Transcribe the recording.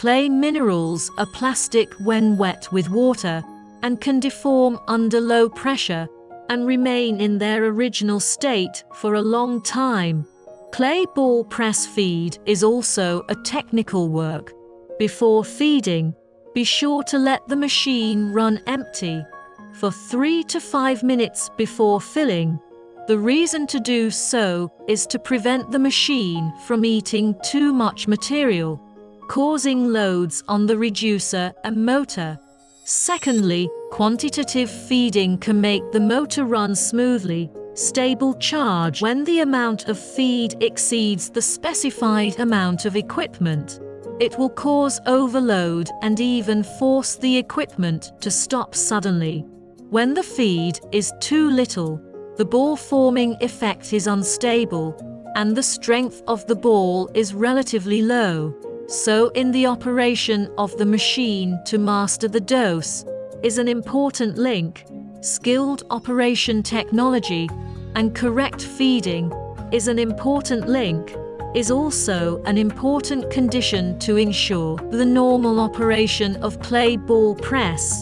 Clay minerals are plastic when wet with water and can deform under low pressure and remain in their original state for a long time. Clay ball press feed is also a technical work. Before feeding, be sure to let the machine run empty for 3 to 5 minutes before filling. The reason to do so is to prevent the machine from eating too much material, causing loads on the reducer and motor. Secondly, quantitative feeding can make the motor run smoothly, stable charge when the amount of feed exceeds the specified amount of equipment. It will cause overload and even force the equipment to stop suddenly. When the feed is too little, the ball forming effect is unstable, and the strength of the ball is relatively low. So in the operation of the machine to master the dose is an important link. Skilled operation technology and correct feeding is an important link, is also an important condition to ensure the normal operation of clay ball press.